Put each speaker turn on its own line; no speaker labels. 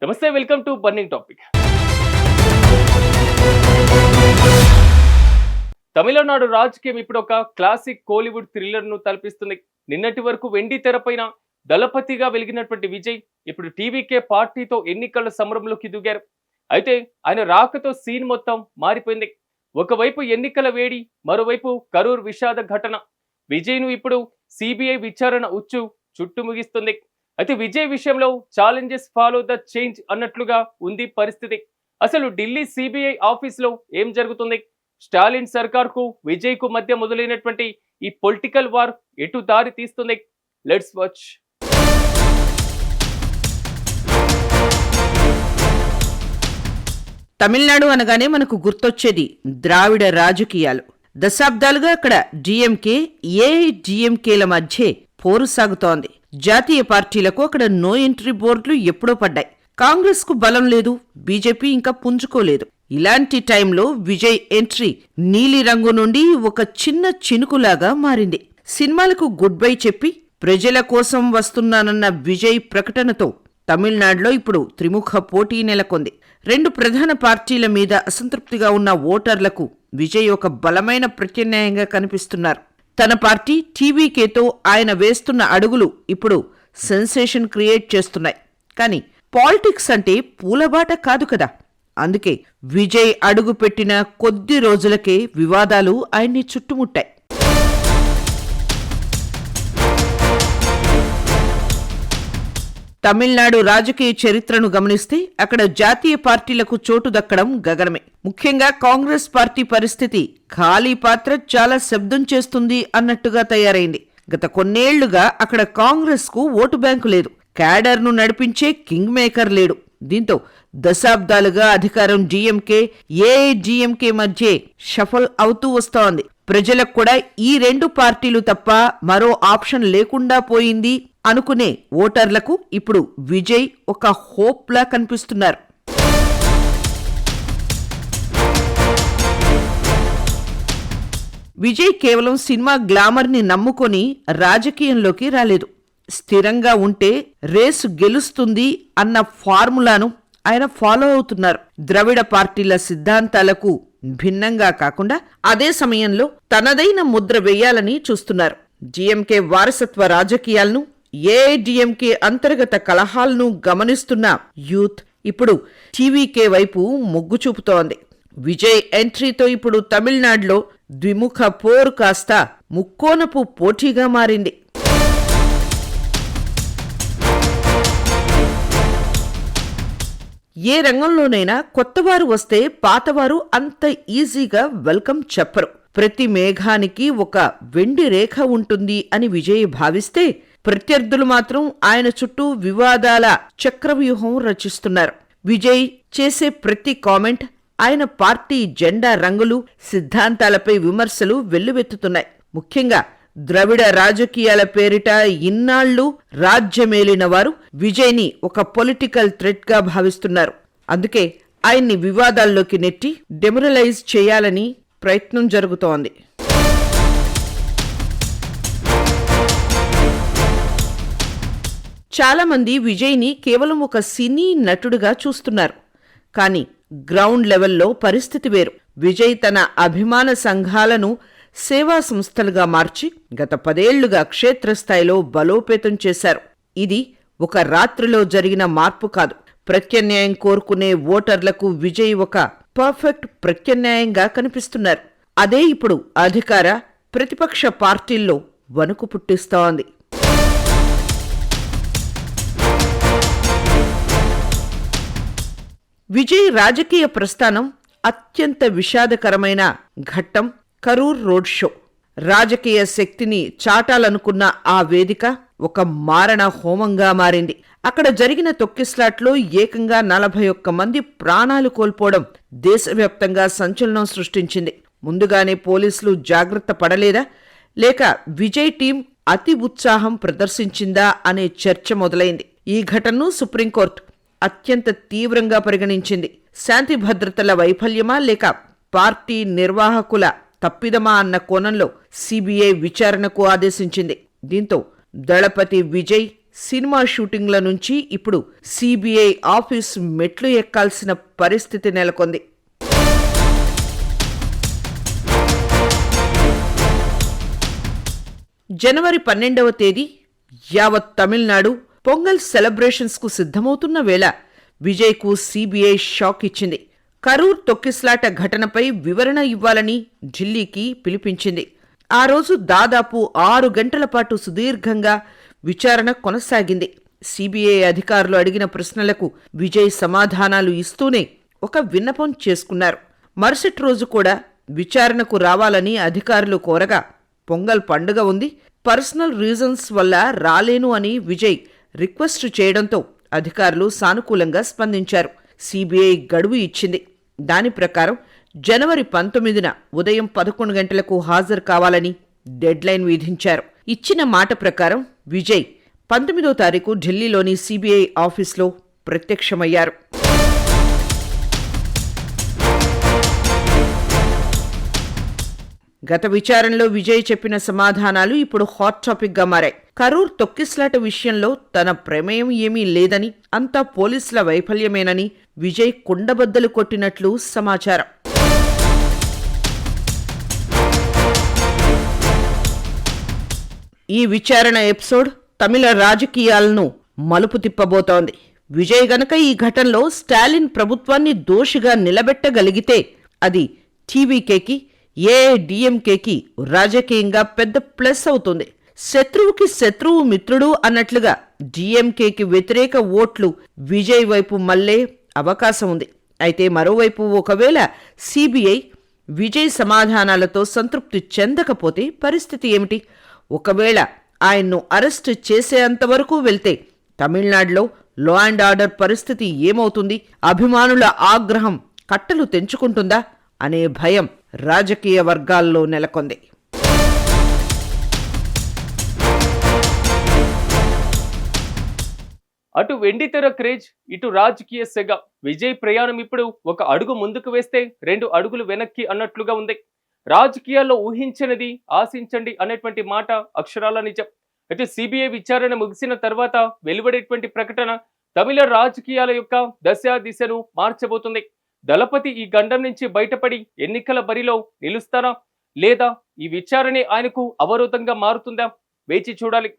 నమస్తే, welcome to burning topic. Tamil Nadu రాజకీయం ఇప్పుడు ఒక క్లాసిక్ కోలీవుడ్ థ్రిల్లర్ ను తలపిస్తుంది. నిన్నటి వరకు వెండి తెరపైన దళపతిగా వెలిగినటువంటి విజయ్ ఇప్పుడు టీవీకే పార్టీతో ఎన్నికల సమరంలోకి దిగారు. అయితే ఆయన రాకతో సీన్ మొత్తం మారిపోయింది. ఒకవైపు ఎన్నికల వేడి, మరోవైపు కరూర్ విషాద ఘటన. విజయ్ ను ఇప్పుడు సిబిఐ విచారణ చుట్టుముగిస్తుంది. అయితే విజయ్ విషయంలో ఛాలెంజెస్ ఫాలో ద చేంజ్ అన్నట్లుగా ఉంది పరిస్థితి. అసలు ఢిల్లీ సిబిఐ ఆఫీస్ లో ఏం జరుగుతుంది? స్టాలిన్ సర్కార్ కు విజయ్ కు మధ్య మొదలైనటువంటి ఈ పొలిటికల్ వార్ ఎటు దారి తీస్తుంది? Let's watch.
తమిళనాడు అనగానే మనకు గుర్తొచ్చేది ద్రావిడ రాజకీయాలు. దశాబ్దాలుగా అక్కడ డిఎంకే, ఏఐడిఎంకేల మధ్య పోరు సాగుతోంది. జాతీయ పార్టీలకు అక్కడ నో ఎంట్రీ బోర్డులు ఎప్పుడో పడ్డాయి. కాంగ్రెస్ కు బలం లేదు, బీజేపీ ఇంకా పుంజుకోలేదు. ఇలాంటి టైంలో విజయ్ ఎంట్రీ నీలి రంగు నుండి ఒక చిన్న చినుకులాగా మారింది. సినిమాలకు గుడ్ బై చెప్పి ప్రజల కోసం వస్తున్నానన్న విజయ్ ప్రకటనతో తమిళనాడులో ఇప్పుడు త్రిముఖ పోటీ నెలకొంది. రెండు ప్రధాన పార్టీల మీద అసంతృప్తిగా ఉన్న ఓటర్లకు విజయ్ ఒక బలమైన ప్రత్యామ్నాయంగా కనిపిస్తున్నారు. తన పార్టీ టీవీకేతో ఆయన వేస్తున్న అడుగులు ఇప్పుడు సెన్సేషన్ క్రియేట్ చేస్తున్నాయి. కానీ పాలిటిక్స్ అంటే పూలబాట కాదు కదా. అందుకే విజయ్ అడుగు పెట్టిన కొద్ది రోజులకే వివాదాలు ఆయన్ని చుట్టుముట్టాయి. తమిళనాడు రాజకీయ చరిత్రను గమనిస్తే అక్కడ జాతీయ పార్టీలకు చోటు దక్కడం గగనమే. ముఖ్యంగా కాంగ్రెస్ పార్టీ పరిస్థితి ఖాళీ పాత్ర చాలా శబ్దం చేస్తుంది అన్నట్టుగా తయారైంది. గత కొన్నేళ్లుగా అక్కడ కాంగ్రెస్ కు ఓటు బ్యాంకు లేదు, క్యాడర్ను నడిపించే కింగ్ మేకర్ లేడు. దీంతో దశాబ్దాలుగా అధికారం డిఎంకే, ఏఐడిఎంకే మధ్య షఫల్ అవుతూ వస్తోంది. ప్రజలకు కూడా ఈ రెండు పార్టీలు తప్ప మరో ఆప్షన్ లేకుండా పోయింది అనుకునే ఓటర్లకు ఇప్పుడు విజయ్ ఒక హోప్ లా కనిపిస్తున్నారు. విజయ్ కేవలం సినిమా గ్లామర్ ని నమ్ముకొని రాజకీయంలోకి రాలేదు. స్థిరంగా ఉంటే రేసు గెలుస్తుంది అన్న ఫార్ములాను ఆయన ఫాలో అవుతున్నారు. ద్రవిడ పార్టీల సిద్ధాంతాలకు భిన్నంగా కాకుండా అదే సమయంలో తనదైన ముద్ర వేయాలని చూస్తున్నారు. డిఎంకే వారసత్వ రాజకీయాలను, ఏఐడిఎంకే అంతర్గత కలహాలను గమనిస్తున్న యూత్ ఇప్పుడు టీవీకే వైపు మొగ్గు చూపుతోంది. విజయ్ ఎంట్రీతో ఇప్పుడు తమిళనాడులో ద్విముఖ పోరు కాస్త ముక్కోనపు పోటీగా మారింది. ఏ రంగంలోనైనా కొత్తవారు వస్తే పాతవారు అంత ఈజీగా వెల్కమ్ చెప్పరు. ప్రతి మేఘానికి ఒక వెండి రేఖ ఉంటుంది అని విజయ్ భావిస్తే, ప్రత్యర్థులు మాత్రం ఆయన చుట్టూ వివాదాల చక్రవ్యూహం రచిస్తున్నారు. విజయ్ చేసే ప్రతి కామెంట్, ఆయన పార్టీ జెండా రంగులు, సిద్ధాంతాలపై విమర్శలు వెల్లువెత్తుతున్నాయి. ముఖ్యంగా ద్రవిడ రాజకీయాల పేరిట ఇన్నాళ్లు రాజ్యమేలిన వారు విజయ్ ని ఒక పొలిటికల్ థ్రెట్ గా భావిస్తున్నారు. అందుకే ఆయన్ని వివాదాల్లోకి నెట్టి డెమొరలైజ్ చేయాలని ప్రయత్నం జరుగుతోంది. చాలా మంది విజయ్ ని కేవలం ఒక సినీ నటుడుగా చూస్తున్నారు. కానీ గ్రౌండ్ లెవెల్లో పరిస్థితి వేరు. విజయ్ తన అభిమాన సంఘాలను సేవా సంస్థలుగా మార్చి గత 10 ఏళ్లుగా క్షేత్రస్థాయిలో బలోపేతం చేశారు. ఇది ఒక రాత్రిలో జరిగిన మార్పు కాదు. ప్రత్యామ్నాయం కోరుకునే ఓటర్లకు విజయ్ ఒక పర్ఫెక్ట్ ప్రత్యామ్నాయంగా కనిపిస్తున్నారు. అదే ఇప్పుడు అధికార, ప్రతిపక్ష పార్టీల్లో వణుకు పుట్టిస్తోంది. విజయ్ రాజకీయ ప్రస్థానం అత్యంత విషాదకరమైన ఘట్టం కరూర్ రోడ్ షో. రాజకీయ శక్తిని చాటాలనుకున్న ఆ వేదిక ఒక మారణ హోమంగా మారింది. అక్కడ జరిగిన తొక్కిస్లాట్లో ఏకంగా 41 మంది ప్రాణాలు కోల్పోవడం దేశవ్యాప్తంగా సంచలనం సృష్టించింది. ముందుగానే పోలీసులు జాగ్రత్త పడలేదా, లేక విజయ్ టీం అతి ఉత్సాహం ప్రదర్శించిందా అనే చర్చ మొదలైంది. ఈ ఘటనను సుప్రీంకోర్టు అత్యంత తీవ్రంగా పరిగణించింది. శాంతి భద్రతల వైఫల్యమా లేక పార్టీ నిర్వాహకుల తప్పిదమా అన్న కోణంలో సిబిఐ విచారణకు ఆదేశించింది. దీంతో దళపతి విజయ్, సినిమా షూటింగ్ల నుంచి ఇప్పుడు సిబిఐ ఆఫీస్ మెట్లు ఎక్కాల్సిన పరిస్థితి నెలకొంది. జనవరి 12వ తేదీ యావత్ తమిళనాడు పొంగల్ సెలబ్రేషన్స్ కు సిద్ధమవుతున్న వేళ విజయ్కు సిబిఐ షాక్ ఇచ్చింది. కరూర్ తొక్కిస్లాట ఘటనపై వివరణ ఇవ్వాలని ఢిల్లీకి పిలిపించింది. ఆ రోజు దాదాపు 6 గంటల పాటు సుదీర్ఘంగా విచారణ కొనసాగింది. సిబిఐ అధికారులు అడిగిన ప్రశ్నలకు విజయ్ సమాధానాలు ఇస్తూనే ఒక విన్నపం చేసుకున్నారు. మరుసటి రోజు కూడా విచారణకు రావాలని అధికారులు కోరగా, పొంగల్ పండుగ ఉంది, పర్సనల్ రీజన్స్ వల్ల రాలేను అని విజయ్ రిక్వెస్ట్ చేయడంతో అధికారులు సానుకూలంగా స్పందించారు. సిబిఐ గడువు ఇచ్చింది. దాని ప్రకారం జనవరి 19న ఉదయం 11 గంటలకు హాజరు కావాలని డెడ్లైన్ విధించారు. ఇచ్చిన మాట ప్రకారం విజయ్ 19వ తారీఖు ఢిల్లీలోని సిబిఐ ఆఫీస్లో ప్రత్యక్షమయ్యారు. గత విచారణలో విజయ్ చెప్పిన సమాధానాలు ఇప్పుడు హాట్ టాపిక్ గా మారాయి. కరూర్ తొక్కిస్లాట విషయంలో తన ప్రమేయం ఏమీ లేదని, అంతా పోలీసుల వైఫల్యమేనని విజయ్ కుండబద్దలు కొట్టినట్లు సమాచారం. ఈ విచారణ ఎపిసోడ్ తమిళ రాజకీయాలను మలుపు తిప్పబోతోంది. విజయ్ గనక ఈ ఘటనలో స్టాలిన్ ప్రభుత్వాన్ని దోషిగా నిలబెట్టగలిగితే అది టీవీకేకి, ఏఐడిఎంకేకి రాజకీయంగా పెద్ద ప్లస్ అవుతుంది. శత్రువుకి శత్రువు మిత్రుడు అన్నట్లుగా డిఎంకేకి వ్యతిరేక ఓట్లు విజయ్ వైపు మళ్లే అవకాశం ఉంది. అయితే మరోవైపు ఒకవేళ సిబిఐ విజయ్ సమాధానాలతో సంతృప్తి చెందకపోతే పరిస్థితి ఏమిటి? ఒకవేళ ఆయన్ను అరెస్ట్ చేసేంతవరకు వెళ్తే తమిళనాడులో లా అండ్ ఆర్డర్ పరిస్థితి ఏమవుతుంది? అభిమానుల ఆగ్రహం కట్టలు తెంచుకుంటుందా అనే భయం రాజకీయ వర్గాల్లో నెలకొంది.
అటు వెండితెర క్రేజ్, ఇటు రాజకీయ సెగ. విజయ్ ప్రయాణం ఇప్పుడు ఒక అడుగు ముందుకు వేస్తే 2 అడుగులు వెనక్కి అన్నట్లుగా ఉంది. రాజకీయాల్లో ఊహించనిది ఆశించండి అనేటువంటి మాట అక్షరాల నిజం. అయితే సిబిఐ విచారణ ముగిసిన తర్వాత వెలువడేటువంటి ప్రకటన తమిళ రాజకీయాల యొక్క దిశను మార్చబోతుంది. దళపతి ఈ గండం నుంచి బయటపడి ఎన్నికల బరిలో నిలుస్తారా, లేదా ఈ విచారణే ఆయనకు అవరోధంగా మారుతుందా? వేచి చూడాలి.